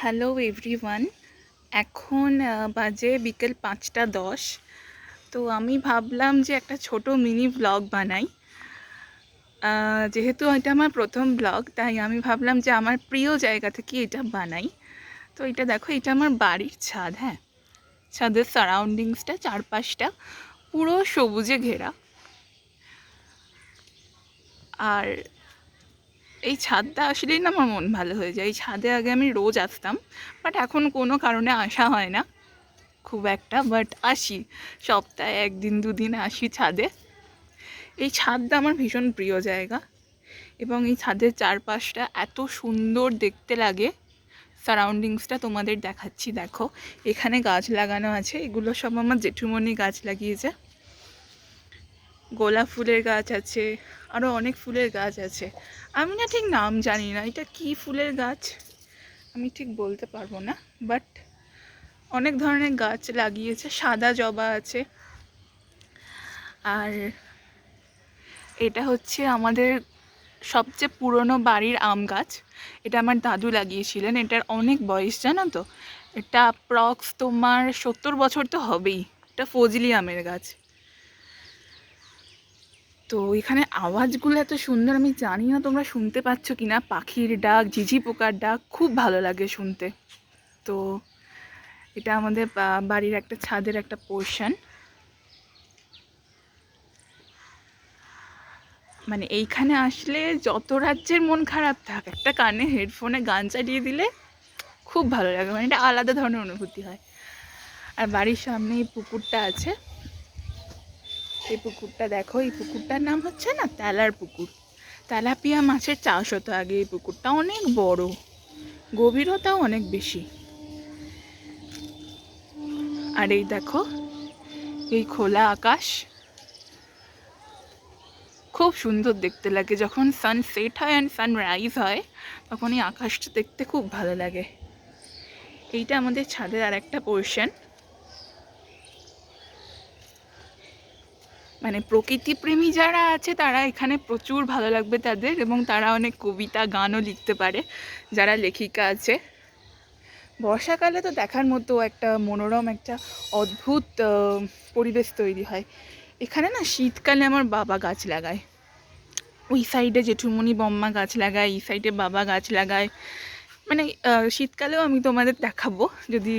Hello everyone. এখন বাজে বিকেল 5টা 10। তো আমি ভাবলাম যে একটা ছোট মিনি ব্লগ বানাই। যেহেতু এটা আমার প্রথম ব্লগ, তাই আমি ভাবলাম যে আমার প্রিয় জায়গা থেকে এটা বানাই। তো এটা দেখো, এটা আমার বাড়ির ছাদ। হ্যাঁ, ছাদের সারাউন্ডিংসটা, চারপাশটা পুরো সবুজে ঘেরা। আর এই ছাদটা আসলেই না আমার মন ভালো হয়ে যায়। এই ছাদে আগে আমি রোজ আসতাম, বাট এখন কোনো কারণে আসা হয় না খুব একটা, বাট আসি সপ্তাহে 1-2 দিন আসি ছাদে। এই ছাদটা আমার ভীষণ প্রিয় জায়গা, এবং এই ছাদের চারপাশটা এত সুন্দর দেখতে লাগে। সারাউন্ডিংসটা তোমাদের দেখাচ্ছি, দেখো এখানে গাছ লাগানো আছে, এগুলো সব আমার জেঠুমনি গাছ লাগিয়েছে। গোলাপ ফুলের গাছ আছে, আরও অনেক ফুলের গাছ আছে। আমি না ঠিক নাম জানি না, এটা কি ফুলের গাছ আমি ঠিক বলতে পারবো না, বাট অনেক ধরনের গাছ লাগিয়েছে। সাদা জবা আছে। আর এটা হচ্ছে আমাদের সবচেয়ে পুরনো বাড়ির আম গাছ। এটা আমার দাদু লাগিয়েছিলেন। এটার অনেক বয়স, জানো তো। এটা অ্যাপ্রক্স তোমার 70 বছর তো হবেই। এটা ফজলি আমের গাছ। তো এখানে আওয়াজগুলো এত সুন্দর, আমি জানি না তোমরা শুনতে পাচ্ছ কি না। পাখির ডাক, ঝিঝি পোকার ডাক, খুব ভালো লাগে শুনতে। তো এটা আমাদের বাড়ির একটা ছাদের একটা পোর্শন। মানে এইখানে আসলে যত রাজ্যের মন খারাপ থাক, একটা কানে হেডফোনে গান চালিয়ে দিলে খুব ভালো লাগে। মানে এটা আলাদা ধরনের অনুভূতি হয়। আর বাড়ির সামনে এই পুকুরটা আছে। এই পুকুরটা দেখো, এই পুকুরটার নাম হচ্ছে না তেলার পুকুর। তেলাপিয়া মাছের চাষ হতো আগে। এই পুকুরটা অনেক বড়, গভীরতাও অনেক বেশি। আর এই দেখো, এই খোলা আকাশ খুব সুন্দর দেখতে লাগে। যখন সানসেট হয় অ্যান্ড সানরাইজ হয়, তখন এই আকাশটা দেখতে খুব ভালো লাগে। এইটা আমাদের ছাদের আর একটা পোর্শন। মানে প্রকৃতিপ্রেমী যারা আছে তারা এখানে প্রচুর ভালো লাগবে তাদের, এবং তারা অনেক কবিতা গানও লিখতে পারে, যারা লেখিকা আছে। বর্ষাকালে তো দেখার মতো একটা মনোরম, একটা অদ্ভুত পরিবেশ তৈরি হয় এখানে না। শীতকালে আমার বাবা গাছ লাগায়, ওই সাইডে জেঠুমনি বম্মা গাছ লাগায়, এই সাইডে বাবা গাছ লাগায়। মানে শীতকালেও আমি তোমাদের দেখাবো যদি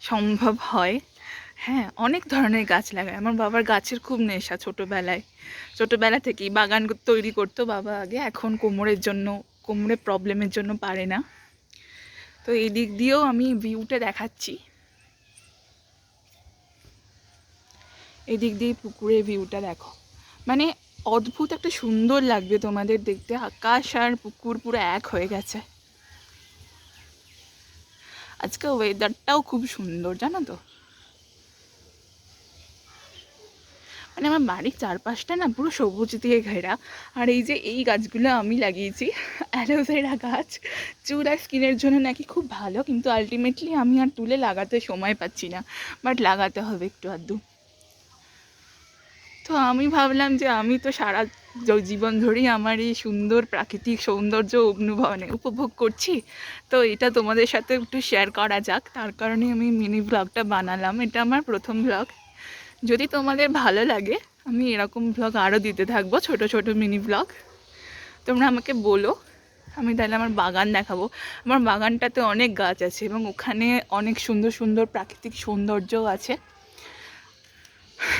সম্ভব হয়। হ্যাঁ, অনেক ধরনের গাছ লাগায় আমার বাবার। গাছের খুব নেশা। ছোটোবেলা থেকেই বাগান তৈরি করতো বাবা আগে। এখন কোমরের প্রবলেমের জন্য পারে না। তো এই দিক দিয়েও আমি ভিউটা দেখাচ্ছি। এই দিক দিয়ে পুকুরের ভিউটা দেখো, মানে অদ্ভুত একটা সুন্দর লাগবে তোমাদের দেখতে। আকাশ আর পুকুর পুরো এক হয়ে গেছে। আজকে ওয়েদারটাও খুব সুন্দর, জানো তো। মানে আমার বাড়ির চারপাশটা না পুরো সবুজ দিয়ে ঘেরা। আর এই যে এই গাছগুলো আমি লাগিয়েছি, অ্যালোভেরা গাছ, চুল আর স্কিনের জন্য নাকি খুব ভালো, কিন্তু আলটিমেটলি আমি আর তুলে লাগাতে সময় পাচ্ছি না, বাট লাগাতে হবে একটু আধটু। তো আমি ভাবলাম যে আমি তো সারা জীবন ধরেই আমার এই সুন্দর প্রাকৃতিক সৌন্দর্য উপভোগ করছি, তো এটা তোমাদের সাথে একটু শেয়ার করা যাক। তার কারণে আমি মিনি ব্লগটা বানালাম। এটা আমার প্রথম ব্লগ। যদি তোমাদের ভালো লাগে, আমি এরকম ব্লগ আরও দিতে থাকবো, ছোট ছোট মিনি ব্লগ। তোমরা আমাকে বলো, আমি তাহলে আমার বাগান দেখাবো। আমার বাগানটাতে অনেক গাছ আছে, এবং ওখানে অনেক সুন্দর সুন্দর প্রাকৃতিক সৌন্দর্যও আছে।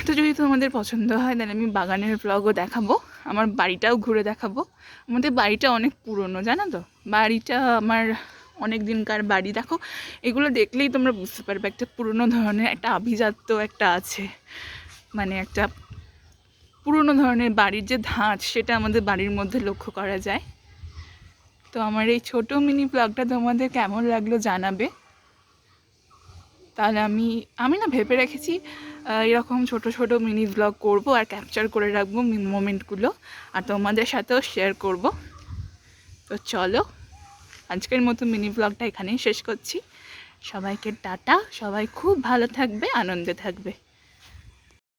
তো যদি তোমাদের পছন্দ হয়, তাহলে আমি বাগানের ব্লগও দেখাবো, আমার বাড়িটাও ঘুরে দেখাবো। আমাদের বাড়িটা অনেক পুরনো, জানো তো। বাড়িটা আমার অনেক দিনকার বাড়ি। দেখো, এগুলো দেখলেই তোমরা বুঝতে পারবে একটা পুরনো ধরনের একটা আভিজাত্য একটা আছে। মানে একটা পুরনো ধরনের বাড়ির যে ধাঁচ, সেটা আমাদের বাড়ির মধ্যে লক্ষ্য করা যায়। তো আমার এই ছোট মিনি ব্লগটা তোমাদের কেমন লাগলো জানাবে। তাহলে আমি না ভেবে রেখেছি এরকম ছোট ছোট মিনি ব্লগ করব, আর ক্যাপচার করে রাখবো মোমেন্টগুলো, আর তোমাদের সাথেও শেয়ার করব। তো চলো, আজকের মতো মিনি ব্লগটা এখানেই শেষ করছি। সবাইকে টাটা। সবাই খুব ভালো থাকবে, আনন্দে থাকবে।